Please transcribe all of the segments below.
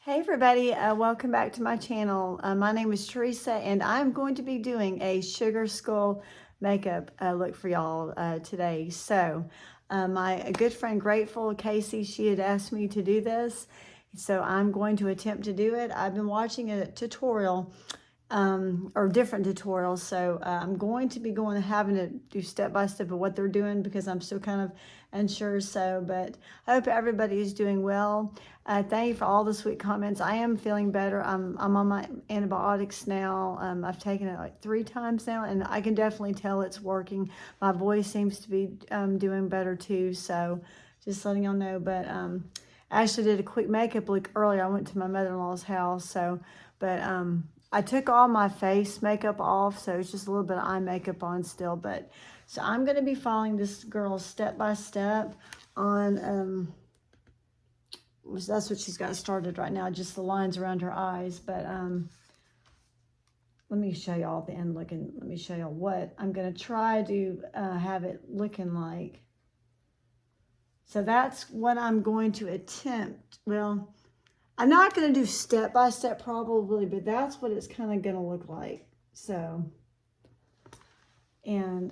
Hey everybody, welcome back to my channel. My name is Teresa and I'm going to be doing a sugar skull makeup look for y'all today. So my good friend Grateful Casey, she had asked me to do this. So I'm going to attempt to do it. I've been watching a tutorial or different tutorials. So I'm going to be having to do step-by-step of what they're doing because I'm still kind of unsure. So, but I hope everybody is doing well. Thank you for all the sweet comments. I am feeling better. I'm on my antibiotics now. I've taken it like 3 times now, and I can definitely tell it's working. My voice seems to be doing better too. So just letting y'all know. But I actually did a quick makeup look earlier. I went to my mother-in-law's house. So, but I took all my face makeup off, so it's just a little bit of eye makeup on still. But so I'm going to be following this girl step by step on, that's what she's got started right now, just the lines around her eyes. But let me show y'all the end looking. Let me show y'all what I'm going to try to have it looking like. So that's what I'm going to attempt. Well, I'm not going to do step by step probably, but that's what it's kind of going to look like. So, and,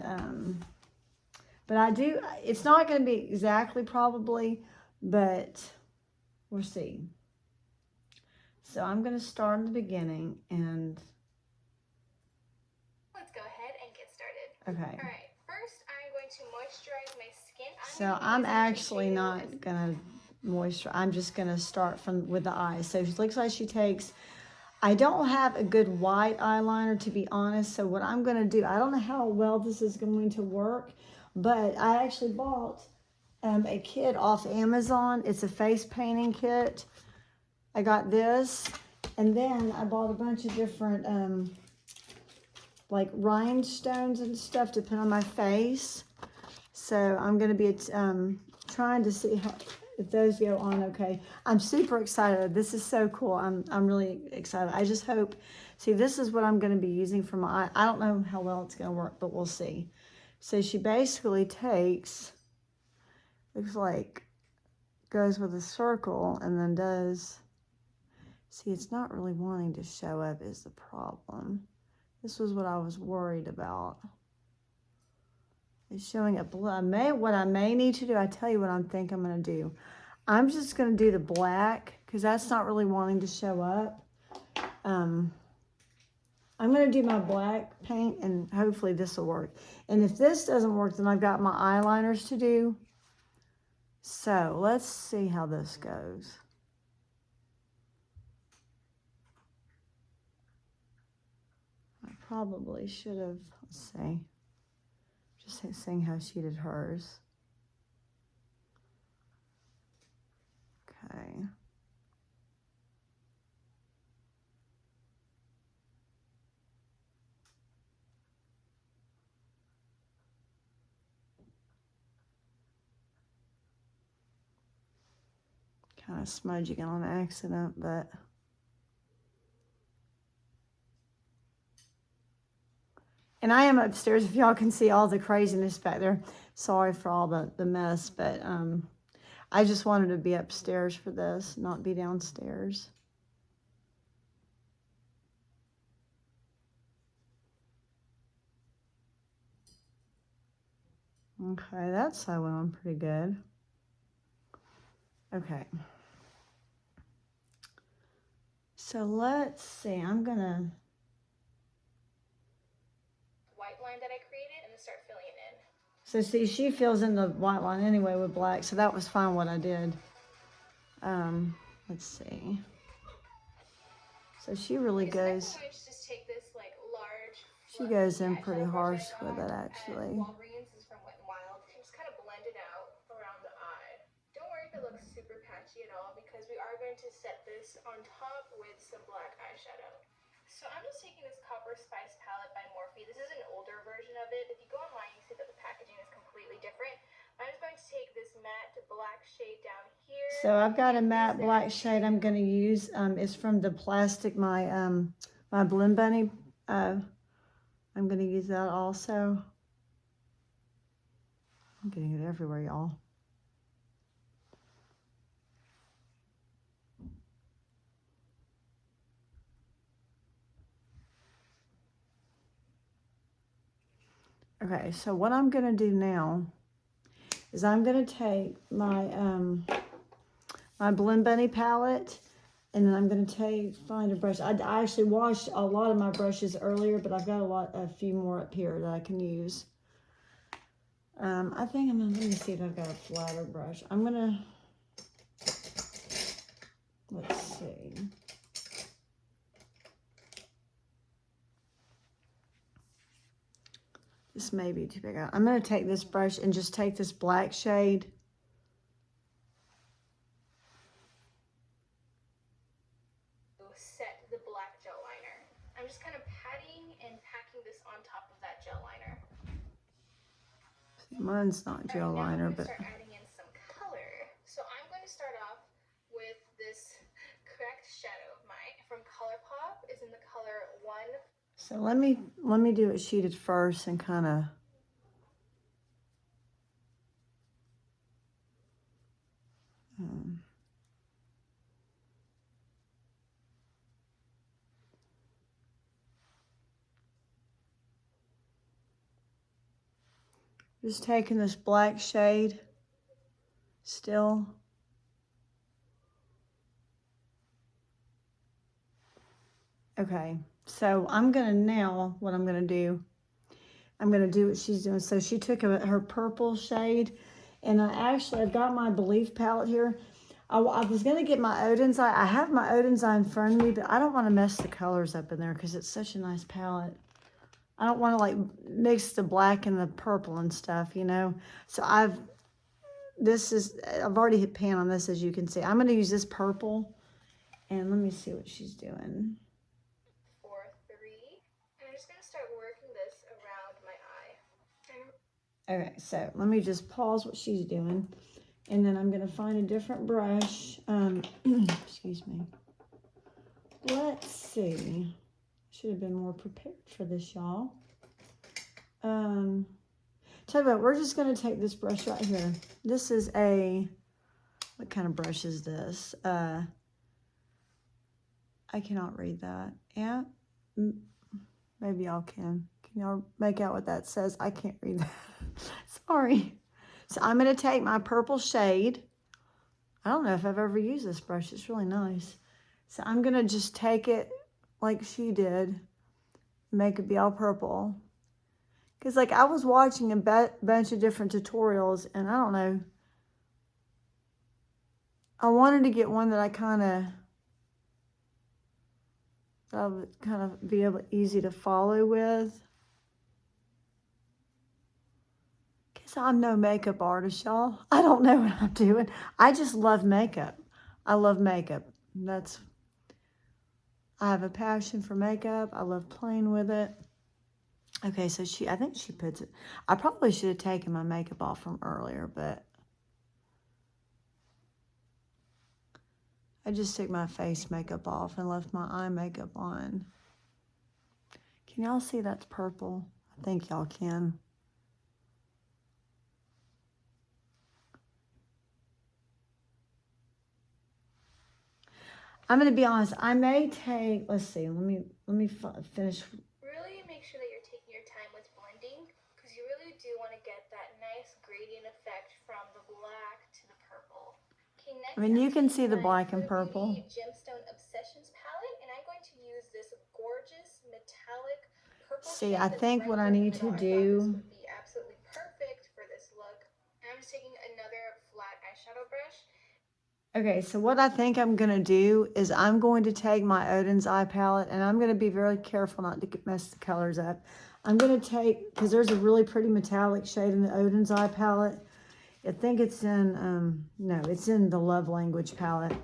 but I do, it's not going to be exactly probably, but we'll see. So I'm going to start in the beginning and. Let's go ahead and get started. Okay. All right, first I'm going to moisturize my skin. So I'm actually not going to moisturize. I'm just going to start with the eyes. So it looks like she takes, I don't have a good white eyeliner, to be honest. So what I'm going to do, I don't know how well this is going to work, but I actually bought a kit off Amazon. It's a face painting kit. I got this, and then I bought a bunch of different like rhinestones and stuff to put on my face. So I'm going to be trying to see if those go on okay. I'm super excited. This is so cool. I'm really excited. I just hope, see, this is what I'm going to be using for my eye. I don't know how well it's going to work, but we'll see. So she basically takes, looks like, goes with a circle and then does, see, it's not really wanting to show up is the problem. This was what I was worried about. It's showing up blue. What I may need to do, I tell you what I think I'm going to do. I'm just going to do the black because that's not really wanting to show up. I'm going to do my black paint and hopefully this will work. And if this doesn't work, then I've got my eyeliners to do. So let's see how this goes. I probably should have, let's see. Just seeing how she did hers. Okay. Kind of smudging on accident, but. And I am upstairs, if y'all can see all the craziness back there. Sorry for all the mess, but I just wanted to be upstairs for this, not be downstairs. Okay, that's went on pretty good. Okay. So let's see, I'm gonna. White line that I created and then start filling it in. So see, she fills in the white line anyway with black, so that was fine what I did. Let's see. So she really goes. I'm going to just take this like large. She goes in pretty harsh with it actually. Walgreens is from Wet n Wild. Just kind of blend it out around the eye. Don't worry if it looks super patchy at all because we are going to set this on top with some black eyeshadow. So I'm just taking this Copper Spice palette by Morphe. This is an older version of it. If you go online, you see that the packaging is completely different. I'm just going to take this matte black shade down here. So I've got a matte black shade I'm going to use. It's from the plastic, my Blend Bunny. I'm going to use that also. I'm getting it everywhere, y'all. Okay, so what I'm going to do now is I'm going to take my my Blend Bunny palette, and then I'm going to find a brush. I actually washed a lot of my brushes earlier, but I've got a few more up here that I can use. I think I'm going to, let me see if I've got a flatter brush. I'm going to, let's see. This may be too big. I'm going to take this brush and just take this black shade. Set the black gel liner. I'm just kind of patting and packing this on top of that gel liner. Mine's not gel liner, but start adding in some color. So I'm going to start off with this correct shadow of mine from ColourPop. Is in the color 1. So let me do it sheeted first and kind of just taking this black shade still. Okay, so I'm gonna now, what I'm gonna do, I'm gonna do what she's doing. So she took her purple shade, and I've got my Belief palette here. I was gonna get my odenseye. I have my odenseye in front of me, but I don't want to mess the colors up in there because it's such a nice palette. I don't want to like mix the black and the purple and stuff, you know. So I've already hit pan on this, as you can see. I'm going to use this purple, and let me see what she's doing. 4, 3, and I'm just going to start working this around my eye. Okay, so let me just pause what she's doing, and then I'm going to find a different brush. Excuse me. Let's see. Should have been more prepared for this, y'all. Tell you what, we're just going to take this brush right here. This is what kind of brush is this? I cannot read that. Yeah, maybe y'all can. Can y'all make out what that says? I can't read that. Sorry. So I'm going to take my purple shade. I don't know if I've ever used this brush. It's really nice. So I'm going to just take it like she did, make it be all purple. Because like I was watching a bunch of different tutorials, and I don't know, I wanted to get one that I would kind of be easy to follow with. Because I'm no makeup artist, y'all. I don't know what I'm doing. I just love makeup. I love makeup. I have a passion for makeup. I love playing with it. Okay, so I think she puts it. I probably should have taken my makeup off from earlier, but I just took my face makeup off and left my eye makeup on. Can y'all see that's purple? I think y'all can. I'm gonna be honest. I may take. Let's see. Let me finish. Really make sure that you're taking your time with blending, because you really do want to get that nice gradient effect from the black to the purple. Okay, next, I mean, you can see the black and purple. Gemstone Obsessions palette, and I'm going to use this gorgeous metallic purple. See, I think what I need to do. Would be absolutely perfect for this look. And I'm just taking another flat eyeshadow brush. Okay, so what I think I'm going to do is I'm going to take my odenseye palette, and I'm going to be very careful not to mess the colors up. I'm going to take, because there's a really pretty metallic shade in the odenseye palette. I think it's in, no, it's in the Love Language palette.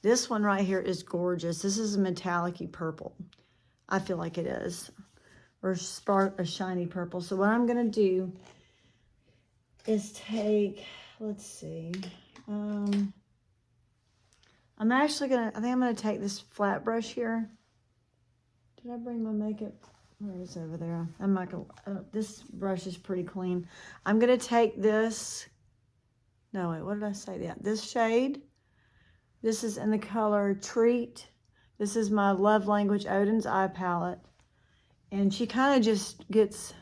This one right here is gorgeous. This is a metallic-y purple. I feel like it is. Or a shiny purple. So what I'm going to do is take, let's see. I'm actually I think I'm going to take this flat brush here. Did I bring my makeup? Where is it over there? I'm not going to, this brush is pretty clean. I'm going to take this, no wait, what did I say? Yeah, this shade. This is in the color Treat. This is my Love Language Odenseye palette. And she kind of just gets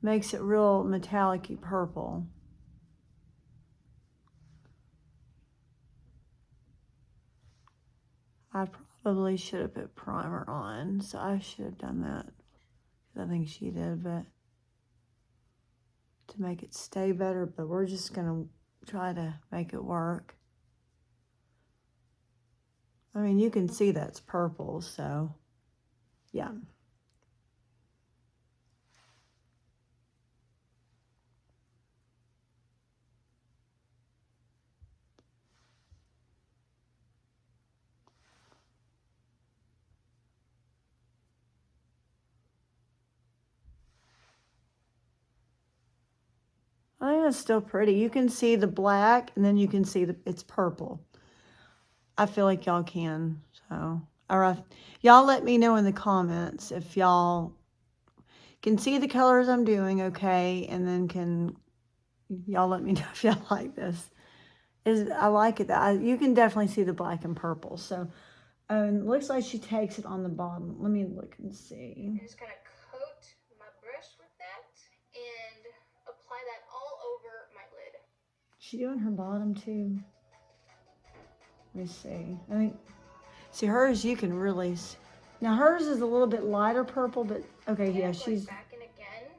makes it real metallic-y purple. I probably should have put primer on, so I should have done that. I think she did, but to make it stay better, but we're just gonna try to make it work. I mean, you can see that's purple, so yeah. I think it's still pretty. You can see the black, and then you can see it's purple. I feel like y'all can, so. All right, y'all let me know in the comments if y'all can see the colors I'm doing, okay? And then y'all let me know if y'all like this. I like it. You can definitely see the black and purple. So, it looks like she takes it on the bottom. Let me look and see. I'm just gonna coat my brush with that and apply that all over my lid. She doing her bottom too? Let me see. I think, see hers, you can really see. Now hers is a little bit lighter purple, but okay, yeah, she's back in again.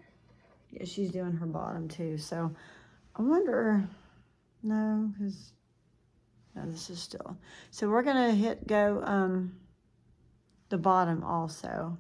Yeah, she's doing her bottom too. So I wonder, no, because no, this is still. So we're gonna go the bottom also.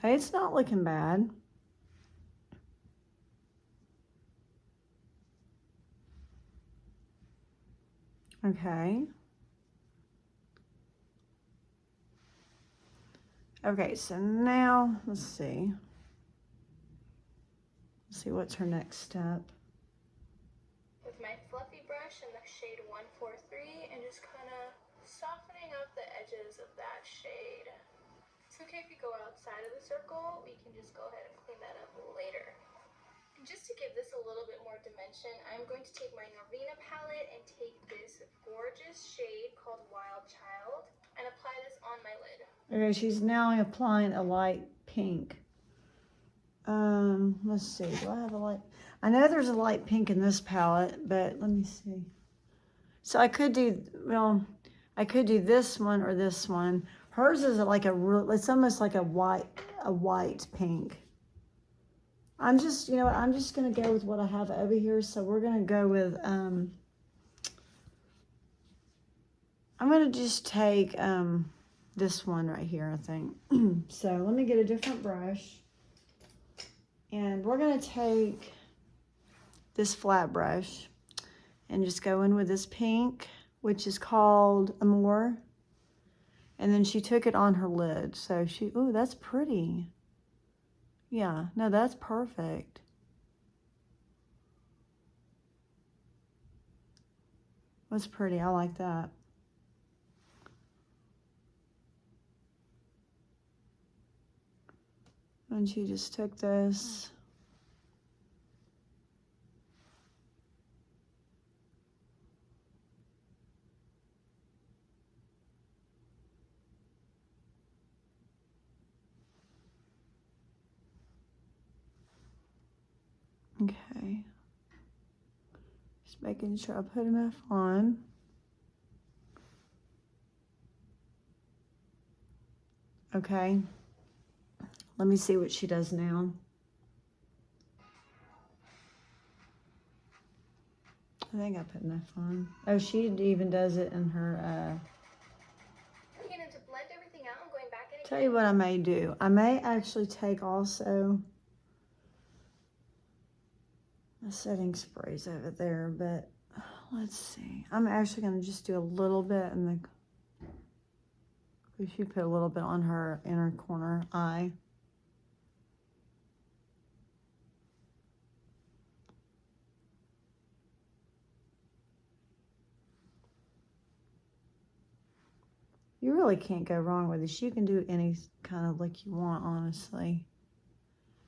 Hey, it's not looking bad. Okay. Okay, so now let's see. Let's see what's her next step. With my fluffy brush in the shade 143 and just kind of softening up the edges of that shade. It's okay if you go outside of the circle, we can just go ahead and clean that up later. And just to give this a little bit more dimension, I'm going to take my Norvina palette and take this gorgeous shade called Wild Child and apply this on my lid. Okay, she's now applying a light pink. Let's see, do I have a light? I know there's a light pink in this palette, but let me see. So I could do, well, I could do this one or this one. Hers is like it's almost like a white pink. I'm just, you know what, I'm just gonna go with what I have over here. So we're gonna go with, I'm gonna just take this one right here, I think. So let me get a different brush. And we're gonna take this flat brush and just go in with this pink, which is called Amore. And then she took it on her lid. So ooh, that's pretty. Yeah, no, that's perfect. That's pretty, I like that. And she just took this. Okay. Just making sure I put enough on. Okay. Let me see what she does now. I think I put enough on. Oh, she even does it in her, Okay, and to blend everything out, I'm going back in again. Tell you what I may do. I may actually take also the setting sprays over there, but let's see. I'm actually going to just do a little bit in the, if you put a little bit on her inner corner eye. You really can't go wrong with this. You can do any kind of look you want, honestly.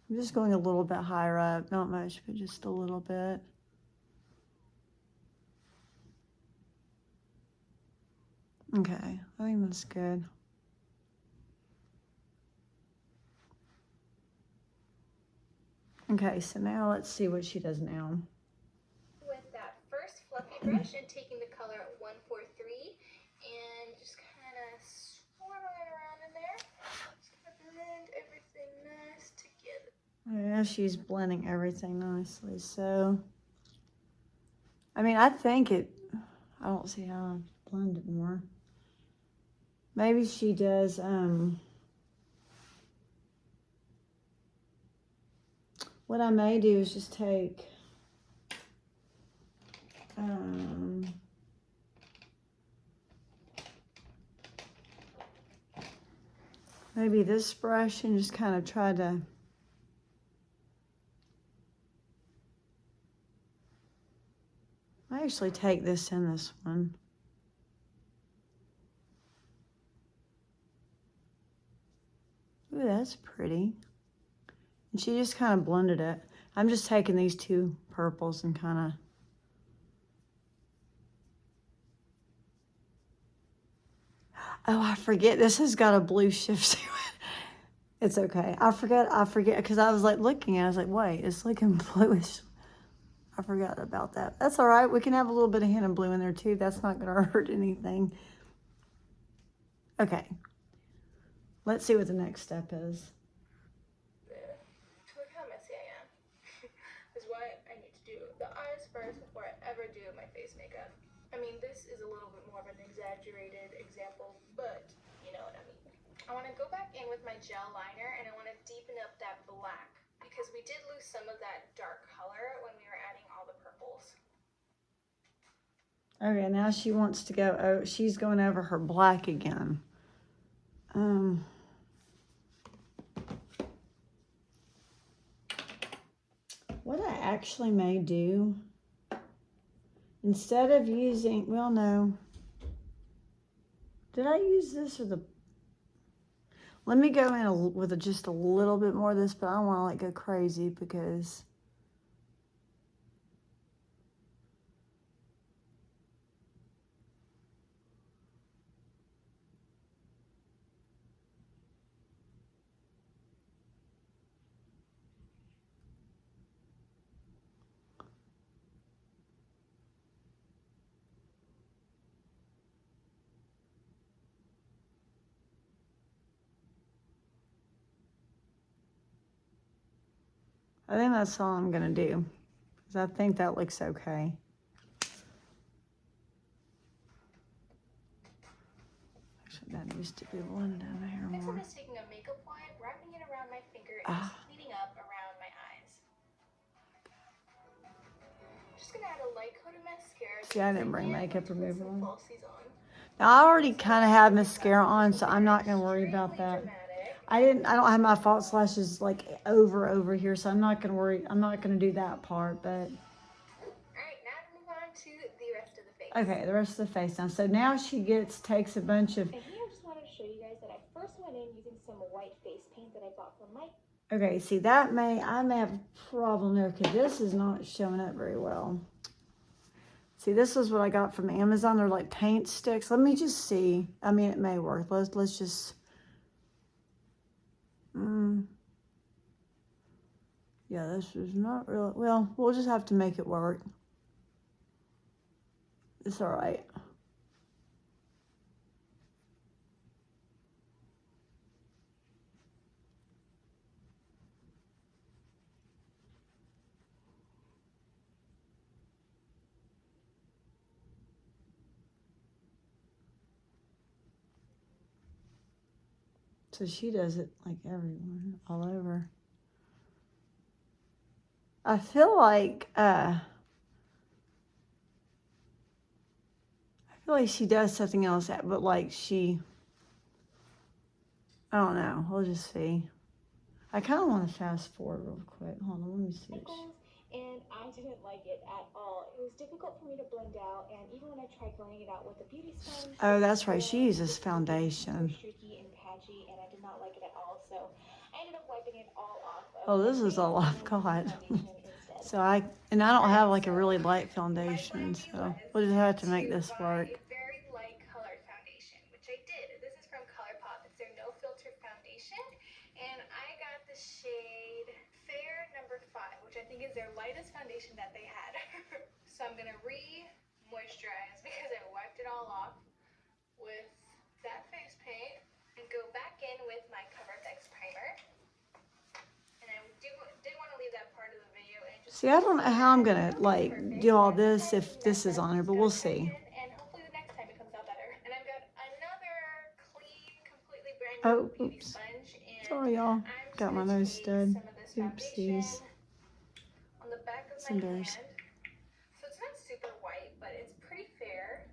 I'm just going a little bit higher up. Not much, but just a little bit. Okay, I think that's good. Okay, so now let's see what she does now. With that first fluffy brush and taking the color at 143 and just kind of swirling it around in there. Just kind of blend everything nice together. Yeah, she's blending everything nicely. So, I mean, I think it, I don't see how I blend it more. Maybe she does, what I may do is just take, maybe this brush and just kind of try to, I actually take this in this one. Ooh, that's pretty. And she just kind of blended it. I'm just taking these two purples and kind of, oh, I forget, this has got a blue shift to it. It's okay. I forget, because I was like looking at it, I was like, wait, it's looking bluish. I forgot about that. That's all right. We can have a little bit of hint of blue in there too. That's not going to hurt anything. Okay. Let's see what the next step is. Look how messy I am. Is what I need to do the eyes first before I ever do my face makeup. I mean, this is a little bit more of an exaggerated example, but you know what I mean. I want to go back in with my gel liner and I want to deepen up that black because we did lose some of that dark color when we were adding all the purples. Okay, now she wants to go, oh, she's going over her black again. What I actually may do, instead of using, well, no. Did I use this or the, let me go in with just a little bit more of this, but I don't want to like go crazy because I think that's all I'm going to do. Because I think that looks okay. Actually, that needs to be blended in here Next, more. I'm just taking a makeup wand, wrapping it around my finger, and just cleaning up around my eyes. Just gonna add a light coat of mascara. See, I didn't bring makeup remover on. Falsies on. Now, I already kind of have mascara on, so I'm not going to worry about that. I don't have my false lashes like over here, so I'm not going to worry. I'm not going to do that part, but. Alright, now to move on to the rest of the face. Okay, the rest of the face now. So now she takes a bunch of. And here I just wanted to show you guys that I first went in using some white face paint that I bought from Mike. Okay, see I may have a problem there because this is not showing up very well. See, this is what I got from Amazon. They're like paint sticks. Let me just see. I mean, it may work. Let's just. Yeah, this is not really, well, we'll just have to make it work. It's all right. So she does it like everywhere, all over. I feel like she does something else, but like I don't know. We'll just see. I kind of want to fast forward real quick. Hold on, let me see. And eye didn't like it at all. It was difficult for me to blend out, and even when I tried blending it out with a beauty sponge, Oh, that's right. She uses foundation. streaky and patchy, and I did not like it at all. So I ended up wiping it all off. Oh, this is all I've got. So I don't have like a really light foundation, so we'll just have to make this work. A very light colored foundation, which I did. This is from ColourPop. It's their no filter foundation, and I got the shade Fair number 5, which I think is their lightest foundation that they had. So I'm gonna re-moisturize because I wiped it all off with that face paint and go back in with my CoverFX primer. And I did want to leave that part of the video and just See, I don't know how I'm gonna like do all this if this is on here, but we'll see. and hopefully the next time it comes out better. And I've got another clean, completely brand Oh, new beauty oops. sponge. And Sorry, y'all. I'm Got my gonna nose take studded. some of this foundation Oopsies. on the back of It's my embarrassing. hand. So it's not super white, but it's pretty fair.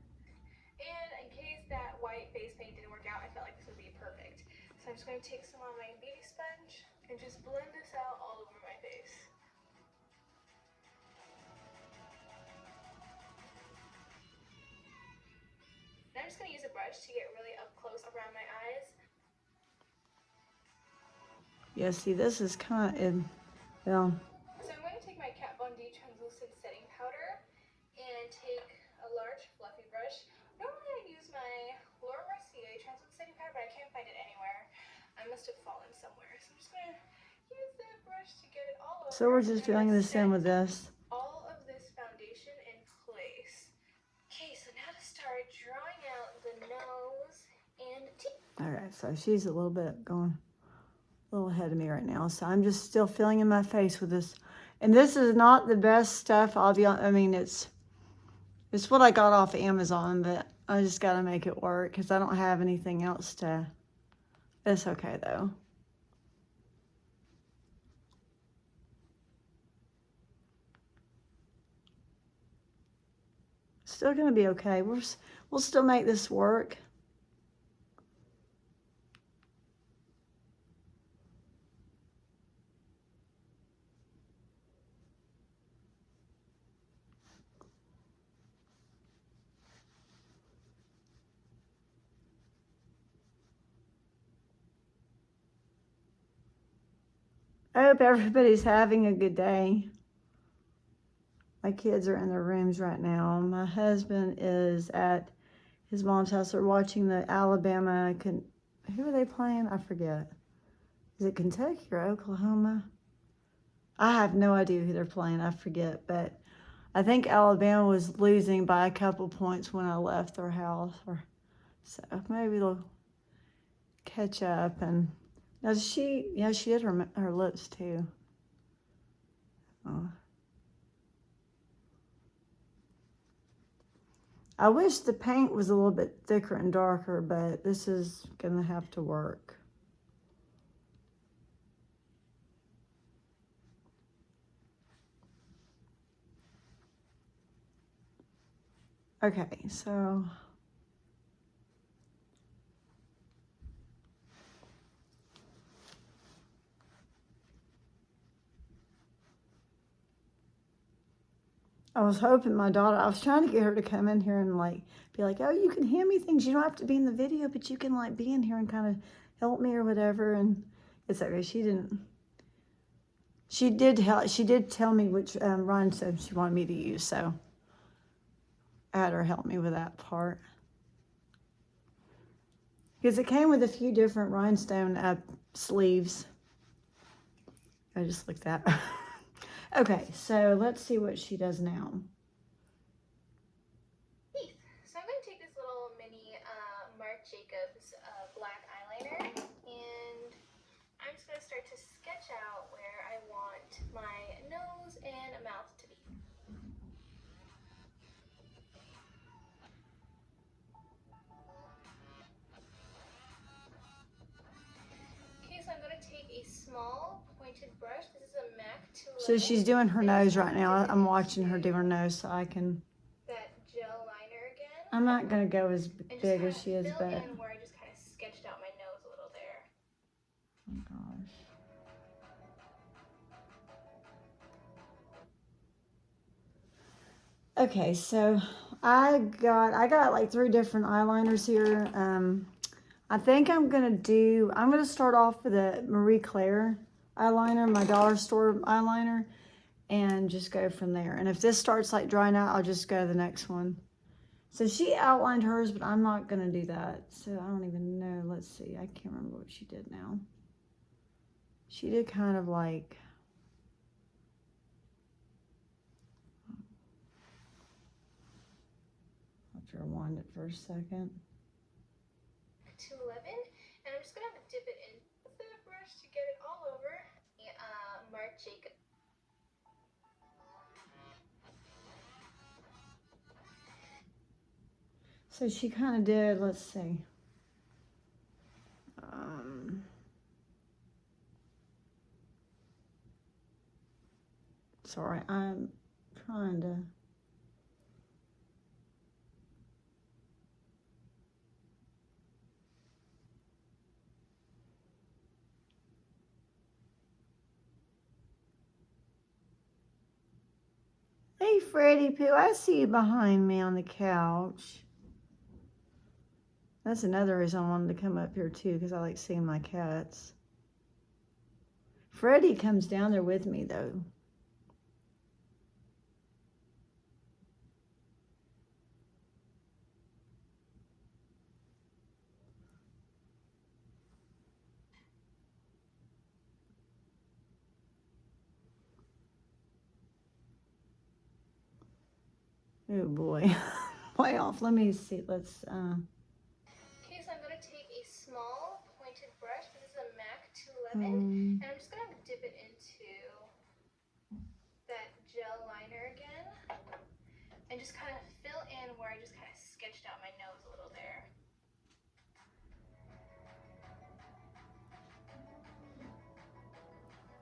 And in case that white face paint didn't work out, I felt like this would be perfect. So I'm just going to take some on my beauty sponge and just blend this out all over my face. And I'm just going to use a brush to get really up close around my eyes. Yeah, see, this is kind of, well. So I'm going to take my Kat Von D translucent setting powder and take a large fluffy brush. Normally I use my Laura Mercier translucent setting powder, but I can't find it anywhere. I must have fallen somewhere. So I'm just going to use that brush to get it all over. So we're just filling this in with this. All of this foundation in place. Okay, so now to start drawing out the nose and teeth. All right, so she's a little bit going a little ahead of me right now. So I'm just still filling in my face with this. And this is not the best stuff. I mean, it's what I got off Amazon, but I just got to make it work because I don't have anything else to. It's okay, though. Still going to be okay. We'll still make this work. I hope everybody's having a good day. My kids are in their rooms right now. My husband is at his mom's house. They're watching the Alabama. Who are they playing? I forget. Is it Kentucky or Oklahoma? I have no idea who they're playing. I forget. But I think Alabama was losing by a couple points when I left their house. So maybe they'll catch up. And now she did her lips too. Oh. I wish the paint was a little bit thicker and darker, but this is gonna have to work. Okay, so I was hoping I was trying to get her to come in here and like be like, oh, you can hand me things. You don't have to be in the video, but you can like be in here and kind of help me or whatever. And it's okay. She didn't. She did tell me which rhinestone she wanted me to use, so I had her help me with that part. Because it came with a few different rhinestone sleeves. I just looked that. Okay, so let's see what she does now. So I'm going to take this little mini Marc Jacobs black eyeliner, and I'm just going to start to sketch out where I want my nose and mouth to be. Okay, so I'm going to take a small pointed brush. This is a MAC 211. So she's doing her nose right now. I'm watching her do her nose so I can. That gel liner again. I'm not going to go as big as she is, but. Where I just kind of sketched out my nose a little there. Oh gosh. Okay, so I got like 3 different eyeliners here. I think I'm gonna start off with a Marie Claire eyeliner, my dollar store eyeliner, and just go from there. And if this starts like drying out, I'll just go to the next one. So she outlined hers, but I'm not gonna do that. So I don't even know. Let's see. I can't remember what she did now. She did kind of like, I'll have to rewind it for a second. To 11, and I'm just gonna dip it in with the brush to get it all over. Marc Jacob. So she kind of did, let's see. Sorry, I'm trying to. Hey, Freddie Pooh, I see you behind me on the couch. That's another reason I wanted to come up here too, because I like seeing my cats. Freddie comes down there with me though. Oh boy, way off. Let me see. Let's. Okay, so I'm gonna take a small pointed brush. This is a MAC 211, and I'm just gonna dip it into that gel liner again, and just kind of fill in where I just kind of sketched out my nose a little there.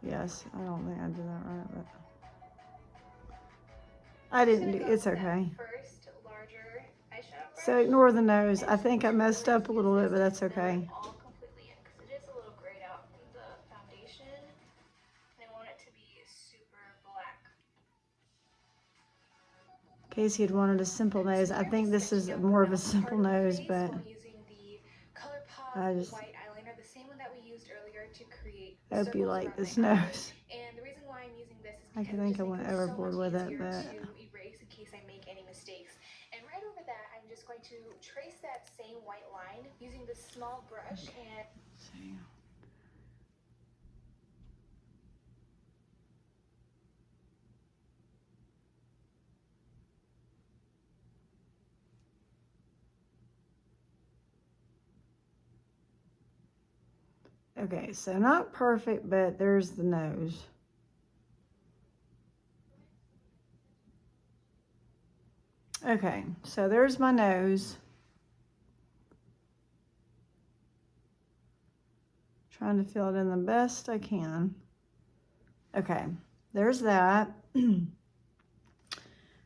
Yes, I don't think I did that right, but I didn't do. It's okay. First larger eyeshadow brush. So ignore the nose. I think I messed up a little bit, but that's okay. All completely in, because it is a little grayed out from the foundation, and I want it to be super black. Casey had wanted a simple nose. I think this is more of a simple nose, but using the ColourPop I just white eyeliner, the same one that we used earlier to create hope you circles like around this my eye. nose. And the reason why I'm using this is I because think I went overboard with it, but to erase in case I make any mistakes. And right over that, I'm just going to trace that same white line using this small brush. And see. Okay, so not perfect, but there's the nose. Okay, so there's my nose. Trying to fill it in the best I can. Okay, there's that.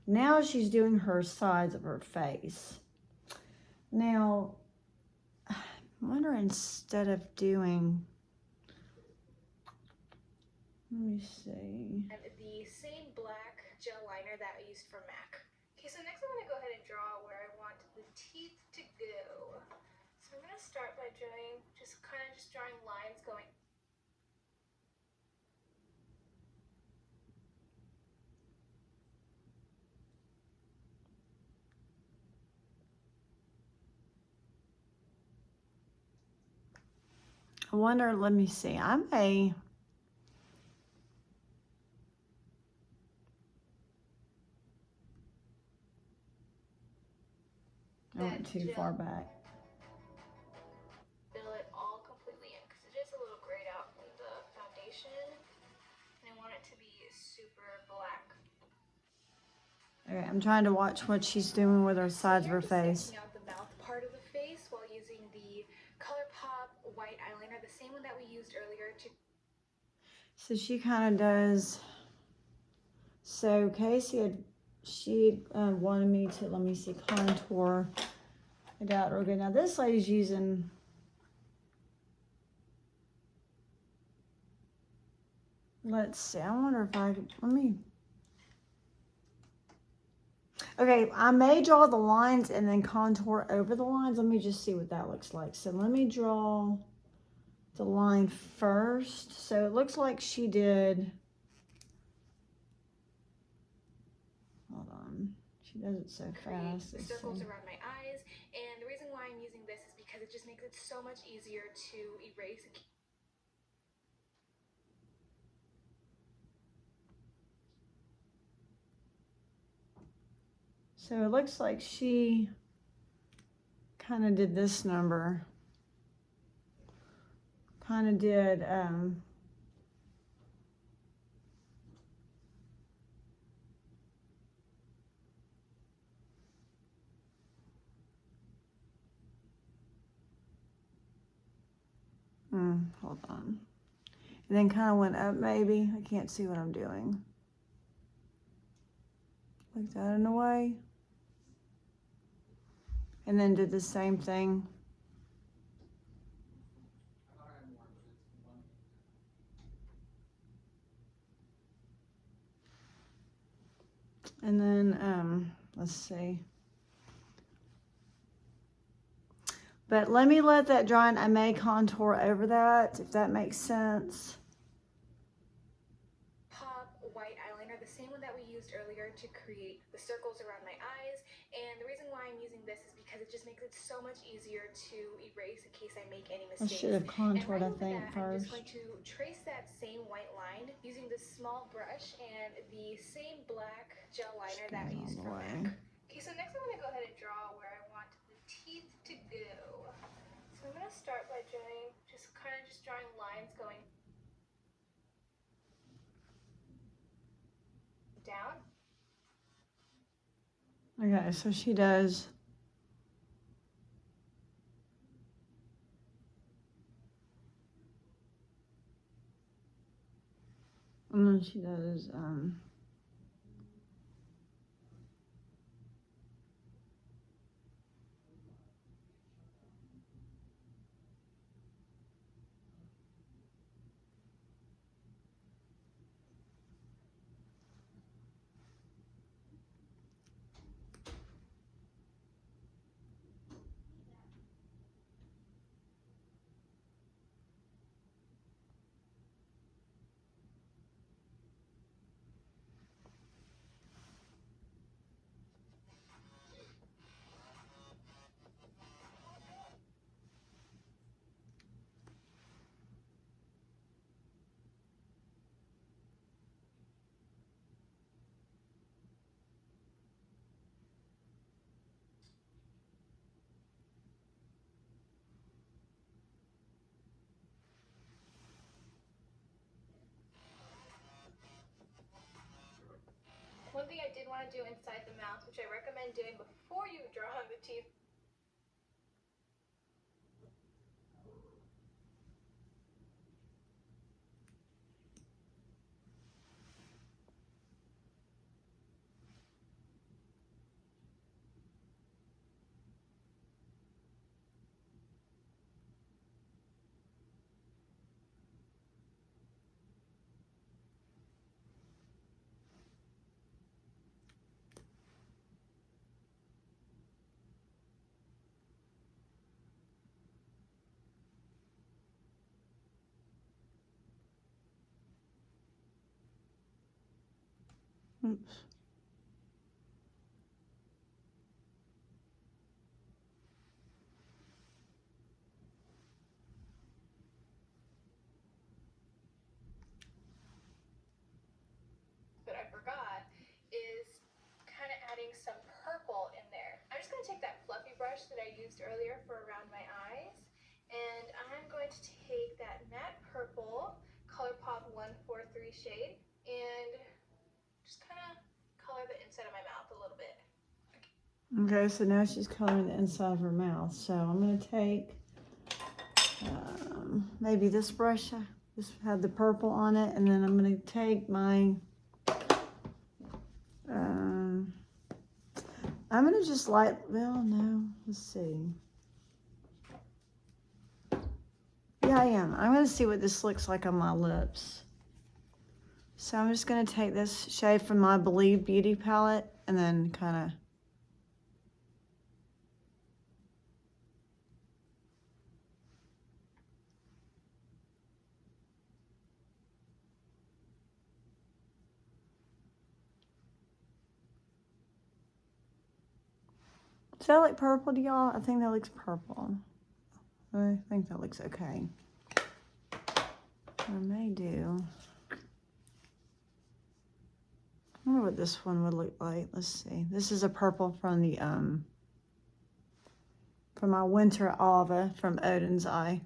Now she's doing her sides of her face. Now, I wonder instead of doing, let me see. the same black gel liner that I used for MAC. Okay, so next I'm going to go ahead and draw where I want the teeth to go. So I'm going to start by drawing, just drawing lines going. I wonder, let me see. I may. I went too far back. Fill it all completely in, because it is a little grayed out from the foundation, and I want it to be super black. Okay, I'm trying to watch what she's doing with her sides of her face. Out the mouth part of the face while using the ColourPop white eyeliner, the same one that we used earlier to. So she kind of does. So Casey wanted me to, let me see, contour it out real good. Now this lady's using, let's see, I wonder if I could, let me, Okay, I may draw the lines and then contour over the lines. Let me just see what that looks like. So let me draw the line first. So it looks like she did, hold on, she does it so fast. The circles around my eyes, and the reason why I'm using this is because it just makes it so much easier to erase. So it looks like she kind of did this number. Kind of did, hold on. And then kind of went up maybe. I can't see what I'm doing. Like that in a way. And then did the same thing. And then, let's see. But let me let that dry and I may contour over that, if that makes sense. Pop white eyeliner, the same one that we used earlier to create the circles around my eyes. And the reason why I'm using this is because it just makes it so much easier to erase in case I make any mistakes. I should have contoured, and I think, I'm just first. going to trace that same white line using this small brush and the same black gel liner that I used for MAC. Okay, so next I'm going to go ahead and draw where I want the teeth to go. So I'm going to start by drawing, just drawing lines going down. Okay, so she does. And then she does, One thing I did want to do inside the mouth, which I recommend doing before you draw on the teeth, oops. that I forgot, is kind of adding some purple in there. I'm just going to take that fluffy brush that I used earlier for around my eyes, and I'm going to take that matte purple ColourPop 143 shade and just kind of color the inside of my mouth a little bit. Okay, so now she's coloring the inside of her mouth. So I'm going to take maybe this brush. This had the purple on it. And then I'm going to take my, I'm going to just well, no, let's see. Yeah, I am. I'm going to see what this looks like on my lips. So I'm just going to take this shade from my Believe Beauty palette and then kind of Does that look purple to y'all? I think that looks purple. I think that looks okay. I may do. I wonder what this one would look like. Let's see. This is a purple from the from my winter Ava from Odenseye.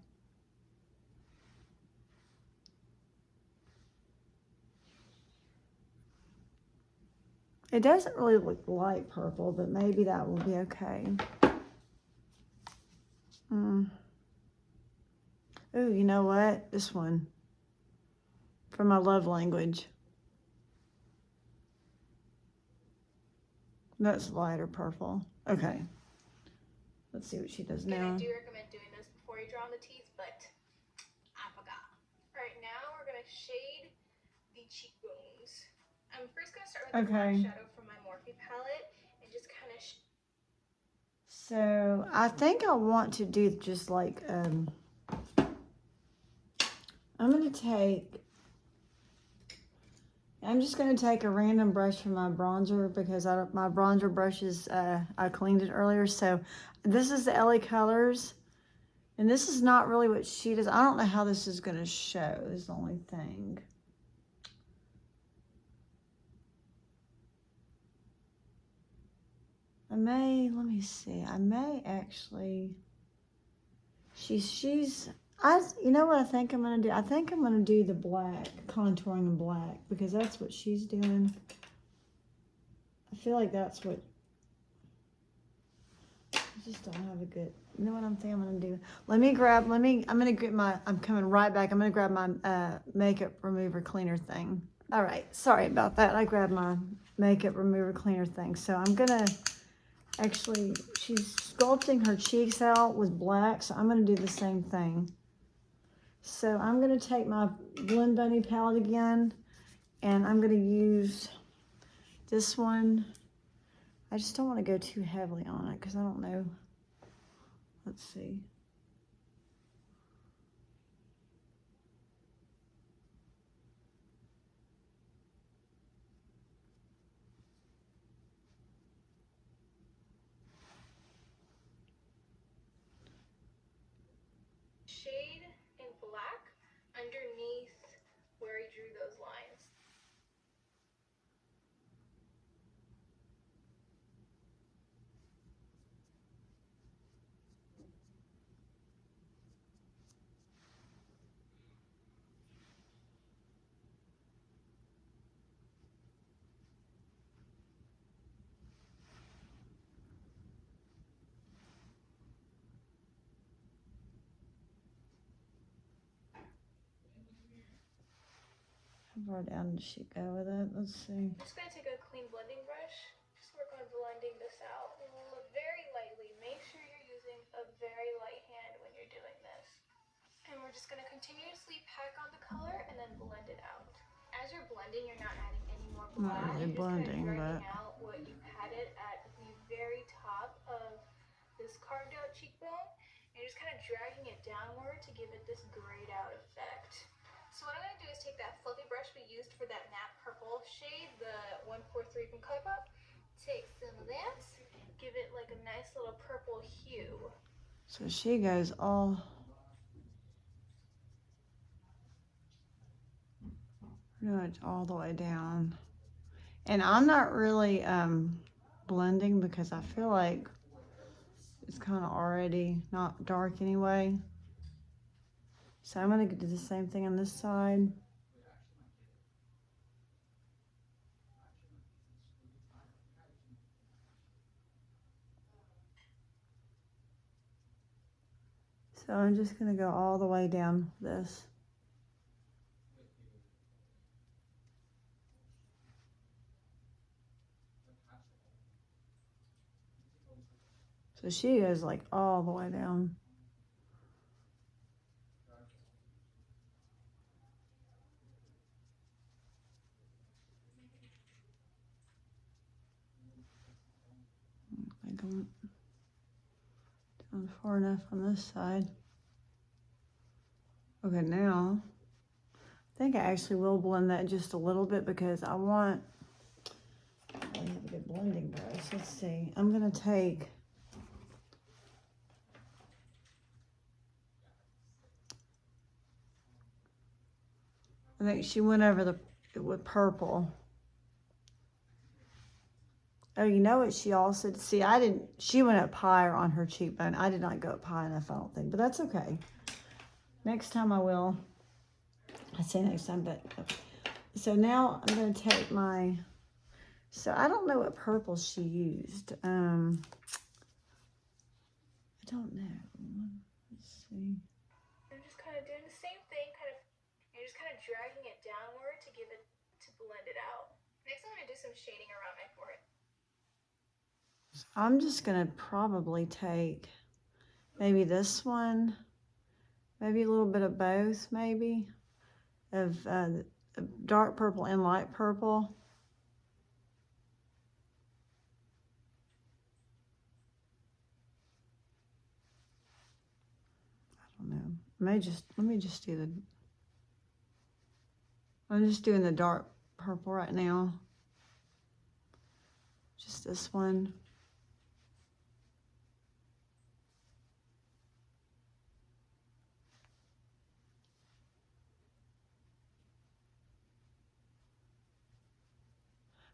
It doesn't really look light purple, but maybe that will be okay. Ooh, you know what? This one from my love language. That's lighter purple. Okay. Let's see what she does now. I do recommend doing this before you draw on the teeth, but I forgot. All right, now we're gonna shade the cheekbones. I'm first gonna start with the black shadow from my Morphe palette and just kind of. So I think I want to do just like I'm just going to take a random brush from my bronzer because my bronzer brushes, I cleaned it earlier. So this is the LA Colors. And this is not really what she does. I don't know how this is going to show is the only thing. Let me see. I may actually, you know what I think I'm going to do? I think I'm going to do the black, contouring in black, because that's what she's doing. I feel like that's what, I just don't have a good, you know what I'm thinking I'm going to do? I'm coming right back. I'm going to grab my makeup remover cleaner thing. All right, sorry about that. I grabbed my makeup remover cleaner thing. So I'm going to, actually, she's sculpting her cheeks out with black, so I'm going to do the same thing. So I'm going to take my Blend Bunny palette again, and I'm going to use this one. I just don't want to go too heavily on it because I don't know. Let's see. Shade in black underneath where he drew those lines. How far down did she go with it? Let's see. I'm just going to take a clean blending brush. Just work on blending this out very lightly. Make sure you're using a very light hand when you're doing this. And we're just going to continuously pack on the color and then blend it out. As you're blending, you're not adding any more black. Not really blending, you're just kind of but dragging out what you patted at the very top of this carved out cheekbone. And you're just kind of dragging it downward to give it this grayed out effect. So what I'm going to do is take that fluffy brush we used for that matte purple shade, the 143 from ColourPop, take some of that, give it like a nice little purple hue. so she goes all pretty much all the way down. And I'm not really blending because I feel like it's kind of already not dark anyway. So I'm going to do the same thing on this side. So I'm just going to go all the way down this. So she goes like all the way down. I think I'm down far enough on this side. Okay, now I think I actually will blend that just a little bit because I want, I really have a good blending brush. Let's see. I'm going to take I think she went over with purple. Oh, you know what she also, see, she went up higher on her cheekbone. I did not go up high enough, I don't think, but that's okay. Next time I will. I say next time, but, so now I'm going to take so I don't know what purple she used. I don't know. Let's see. I'm just kind of doing the same thing, you're just kind of dragging it downward to blend it out. Next, I'm going to do some shading around my forehead. I'm just going to probably take maybe this one, maybe a little bit of both, maybe, of dark purple and light purple. I don't know. Let me just do I'm just doing the dark purple right now. Just this one.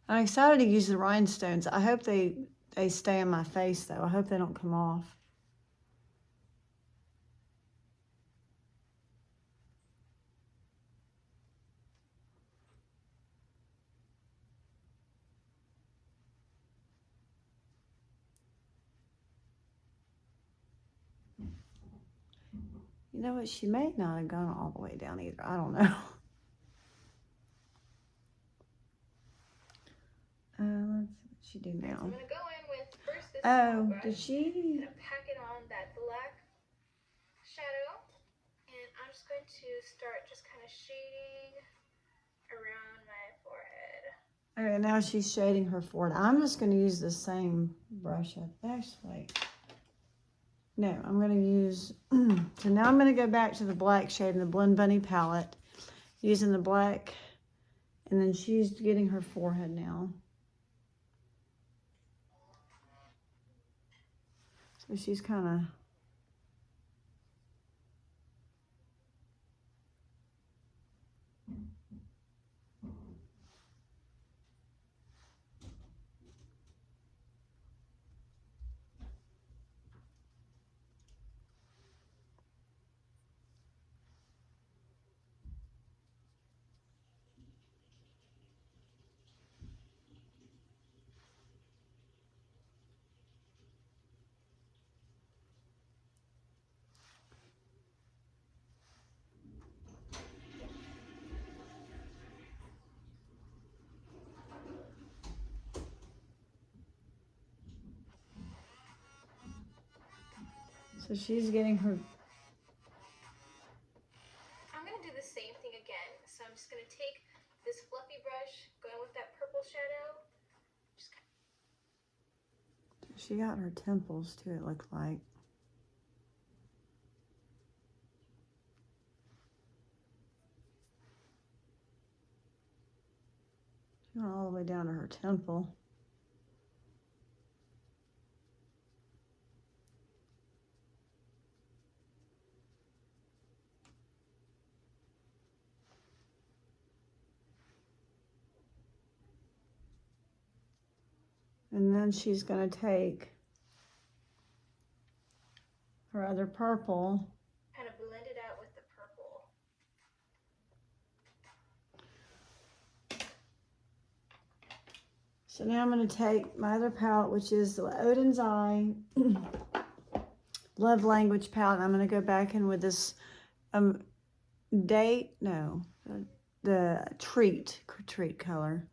I'm excited to use the rhinestones. I hope they stay on my face though. I hope they don't come off. You know what? She may not have gone all the way down either. I don't know. Let's see what she do now. So I'm going to go in with first this Oh, brush. did she? And pack it on that black shadow. And I'm just going to start just kind of shading around my forehead. Okay, now she's shading her forehead. I'm just going to use the same brush. Actually, no, I'm going to use, so now I'm going to go back to the black shade in the Blend Bunny palette, using the black, and then she's getting her forehead now. So she's kind of, so she's getting her, I'm going to do the same thing again. So I'm just going to take this fluffy brush, going with that purple shadow. she got her temples too, it looked like. She went all the way down to her temple. And then she's going to take her other purple. Kind of blend it out with the purple. So now I'm going to take my other palette, which is the Odenseye Love Language palette. I'm going to go back in with this the treat color.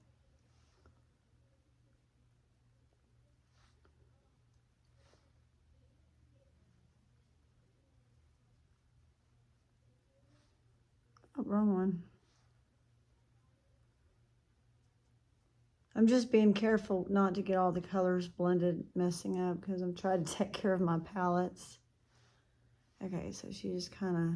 Oh, wrong one. I'm just being careful not to get all the colors blended, messing up, because I'm trying to take care of my palettes. Okay, so she just kind of,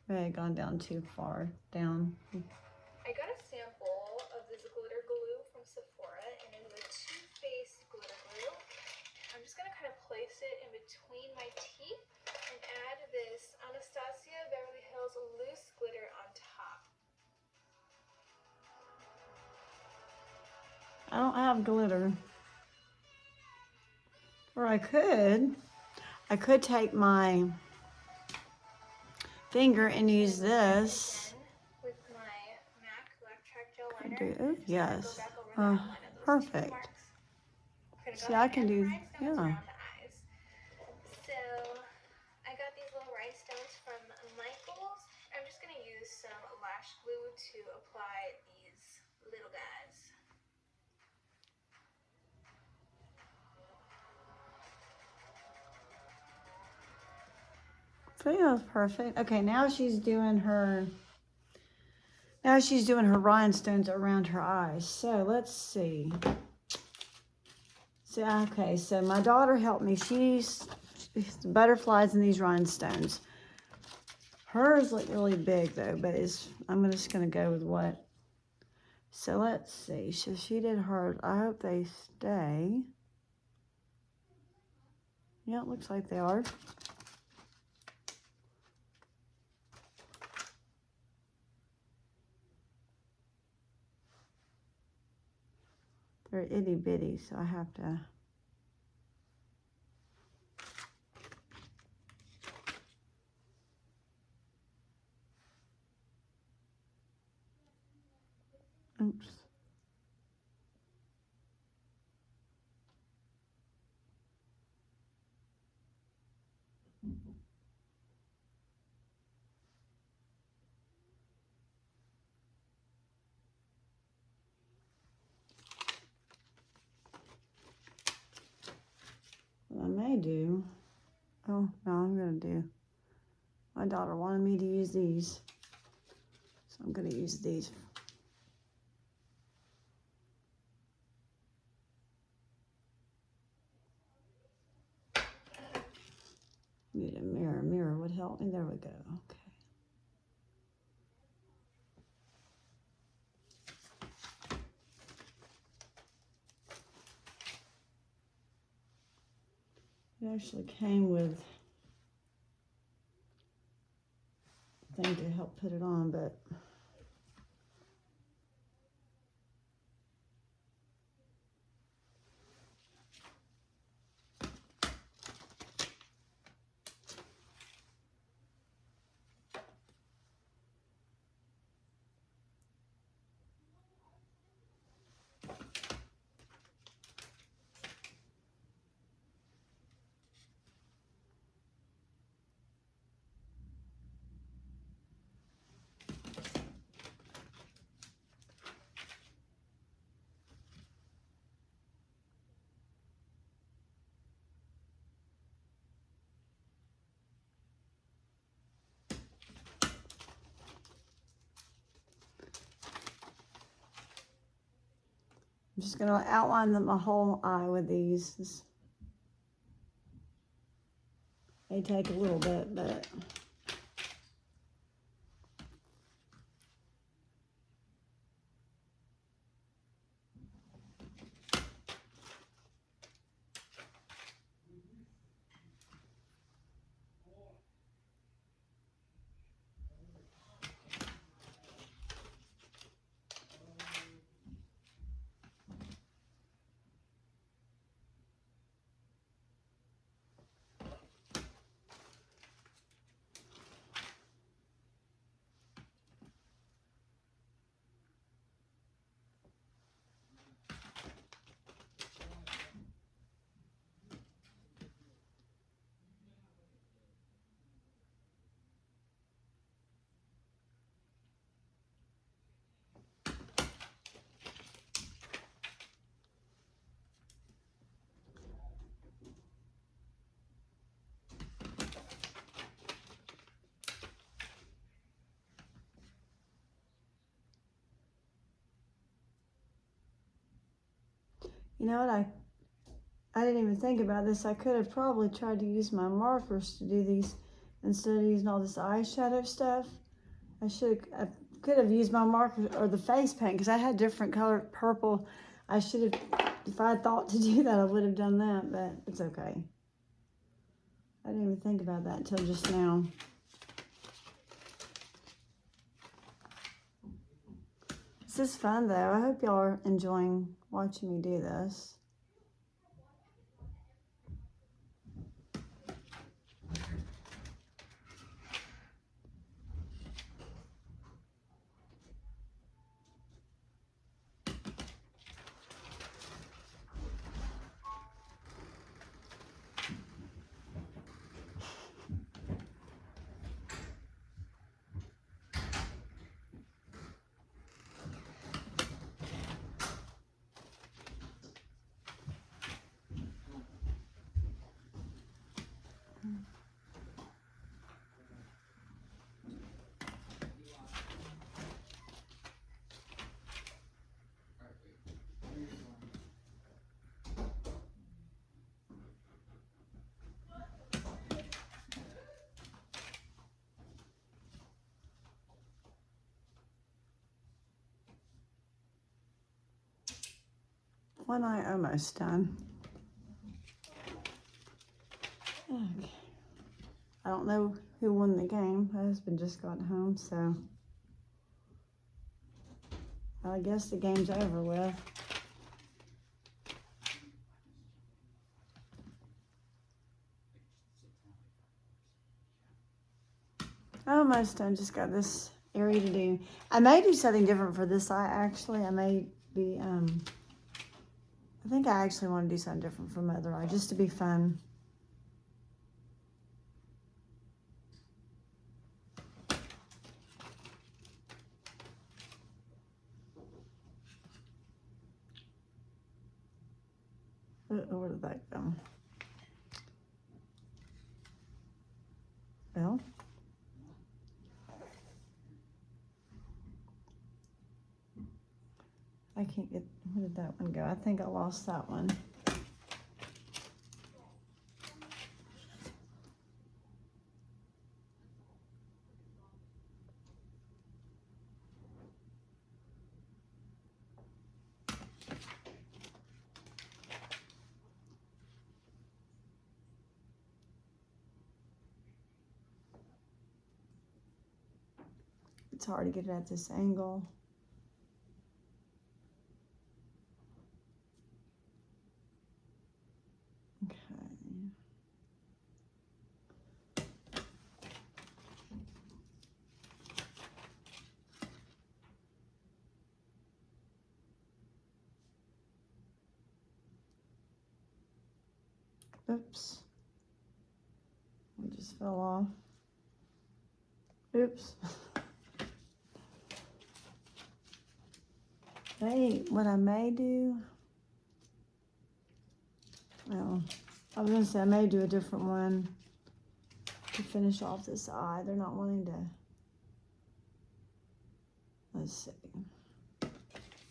I had gone down too far down. I got a sample of this glitter glue from Sephora, and it is a Too Faced glitter glue. I'm just gonna kind of place it in between my teeth and add this Anastasia Beverly Hills loose glitter on top. I don't have glitter. Or I could take my finger and use this. With my MAC Black Track Gel I Liner. do, oh, yes. Go back over the outline of those Perfect. teeth marks. We're gonna See, go I ahead can and do, rhinestones yeah. around the eyes. So I got these little rhinestones from Michael's. I'm just gonna use some lash glue to apply these little guys. So yeah, that's perfect. Okay, now she's doing her rhinestones around her eyes. So let's see. So, okay, so my daughter helped me. She's the butterflies and these rhinestones. Hers look really big though, but I'm just gonna go with what. So let's see. So she did hers. I hope they stay. Yeah, it looks like they are. They're itty bitty, so I have to. Oops. What I may do. Oh no, I'm gonna do. My daughter wanted me to use these, so I'm gonna use these. Need a mirror. Mirror would help me. There we go. Okay. It actually came with a thing to help put it on, but I'm just gonna outline my whole eye with these. This may take a little bit, but you know what? I didn't even think about this. I could have probably tried to use my markers to do these instead of using all this eyeshadow stuff. I could have used my marker or the face paint because I had different color purple. I should have, if I had thought to do that, I would have done that, but it's okay. I didn't even think about that until just now. This is fun though. I hope y'all are enjoying watching me do this. One eye almost done. Okay. I don't know who won the game. My husband just got home, so I guess the game's over with. Almost done. Just got this area to do. I may do something different for this eye, actually. I may be, I think I actually want to do something different for my other eye, just to be fun. Where did that go? Well, I can't get, where did that one go? I think I lost that one. It's hard to get it at this angle. Okay. Oops. It just fell off. Oops. Hey, what I may do, well, I was gonna say I may do a different one to finish off this eye. They're not wanting to, let's see.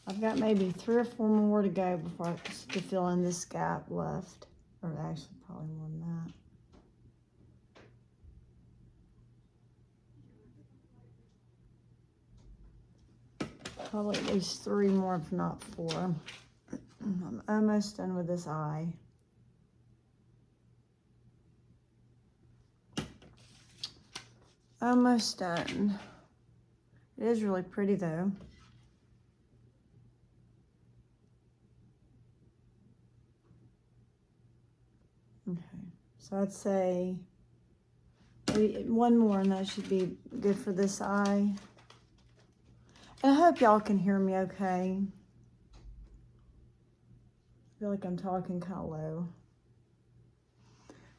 I've got maybe 3 or 4 more to go before I to fill in this gap left, or actually probably more than that. Probably at least 3 more, if not 4. I'm almost done with this eye. Almost done. It is really pretty though. Okay, so I'd say maybe 1 more and that should be good for this eye. And I hope y'all can hear me okay. I feel like I'm talking kind of low.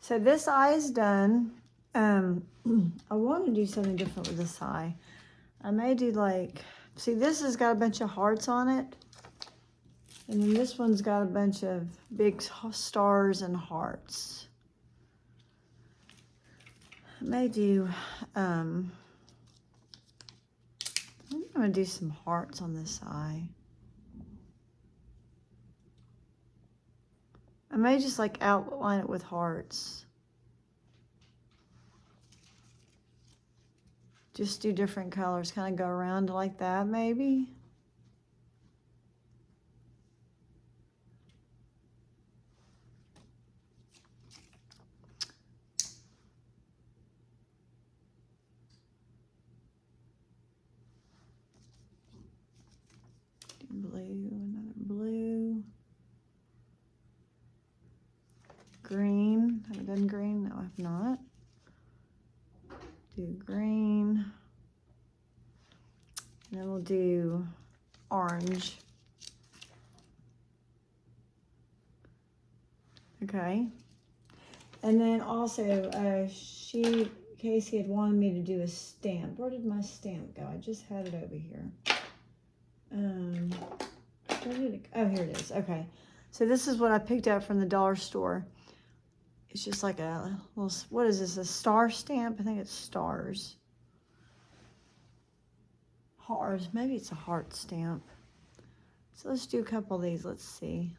So this eye is done. I want to do something different with this eye. I may do like, see, this has got a bunch of hearts on it. And then this one's got a bunch of big stars and hearts. I may do, I'm gonna do some hearts on this eye. I may just like outline it with hearts. Just do different colors, kind of go around like that maybe. Blue, another blue. Green, have I done green? No, I have not. Do green. And then we'll do orange. Okay. And then also, Casey had wanted me to do a stamp. Where did my stamp go? I just had it over here. Where did it go? Oh, here it is. Okay. So this is what I picked up from the dollar store. It's just like a little, what is this? A star stamp? I think it's stars. Hearts. Maybe it's a heart stamp. So let's do a couple of these. Let's see.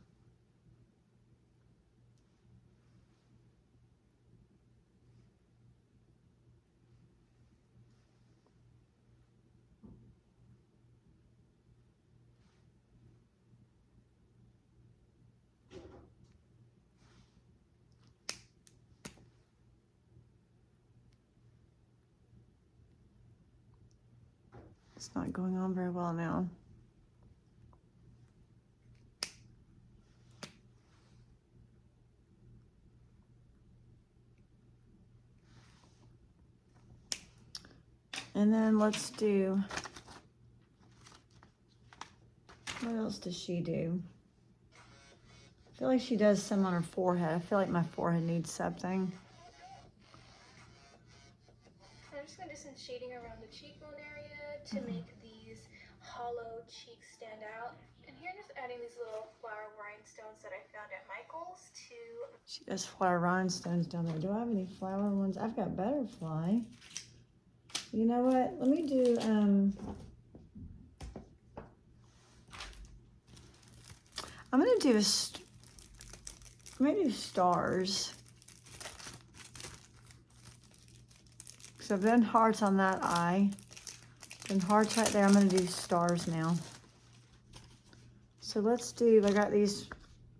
It's not going on very well now. And then let's do, what else does she do? I feel like she does some on her forehead. I feel like my forehead needs something. I'm just going to do some shading around the cheekbone area to make these hollow cheeks stand out. And here I'm just adding these little flower rhinestones that I found at Michael's to... She does flower rhinestones down there. Do I have any flower ones? I've got butterfly. You know what? Let me do, I'm going to do I'm going to do stars. Because I've done hearts on that eye. Done hearts right there. I'm going to do stars now. So let's do, I got these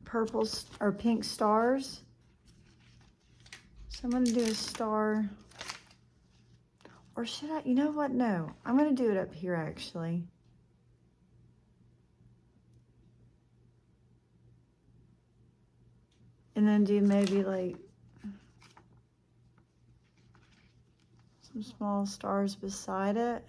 purple or pink stars. So I'm going to do a star. Or should I, you know what? No, I'm going to do it up here actually. And then do maybe like some small stars beside it.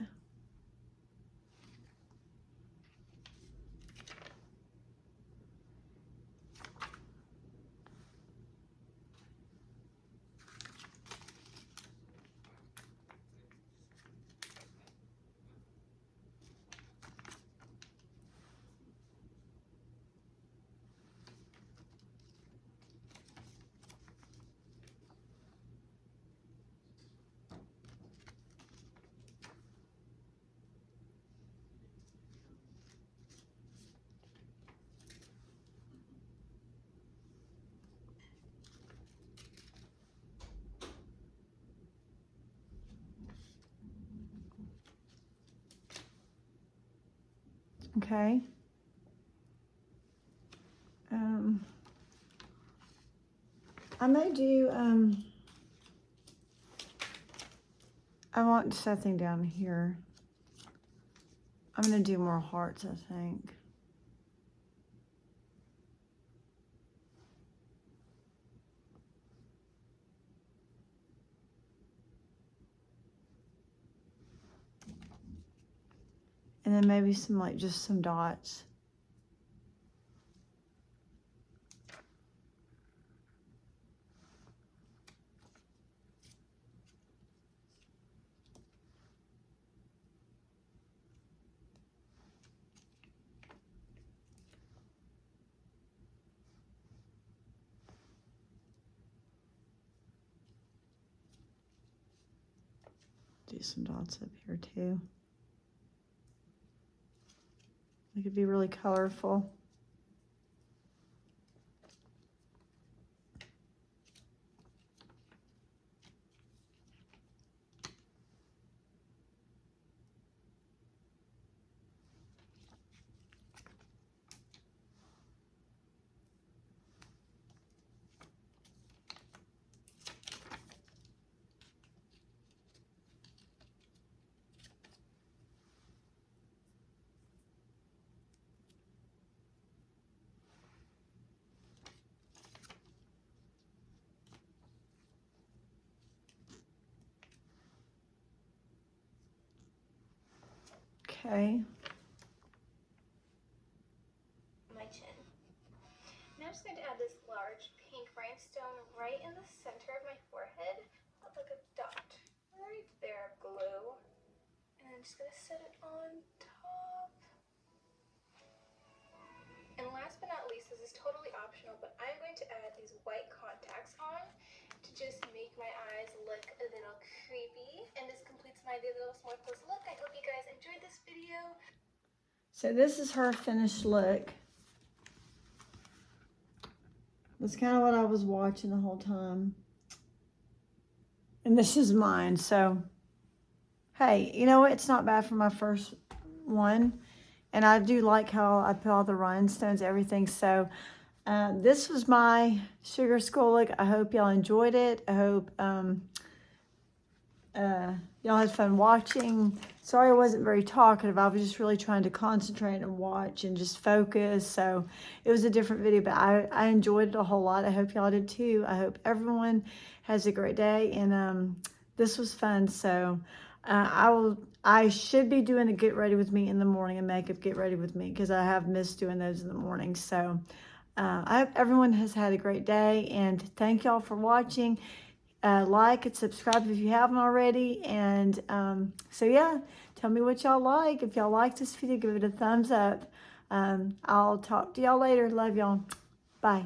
Okay. I may do, I want something down here. I'm going to do more hearts, I think. And then maybe some, like, just some dots. Do some dots up here too. It could be really colorful. Okay. My chin. Now I'm just going to add this large pink rhinestone right in the center of my forehead. Not like a dot. Right there, glue. And I'm just going to set it on top. And last but not least, this is totally optional, but I'm going to add these white contacts on to just make my eyes look a little creepy. And this completes my little small close look. I hope you guys enjoyed this video. So this is her finished look. That's kind of what I was watching the whole time. And this is mine, so hey, you know what? It's not bad for my first one. And I do like how I put all the rhinestones, everything. So this was my sugar skull look. I hope y'all enjoyed it. I hope y'all had fun watching. Sorry I wasn't very talkative. I was just really trying to concentrate and watch and just focus. So it was a different video, but I enjoyed it a whole lot. I hope y'all did too. I hope everyone has a great day. And this was fun. So I should be doing a get ready with me in the morning, and makeup get ready with me, because I have missed doing those in the morning. So I hope everyone has had a great day, and thank y'all for watching. Like and subscribe if you haven't already. And so yeah, tell me what y'all like. If y'all like this video, give it a thumbs up. I'll talk to y'all later. Love y'all. Bye.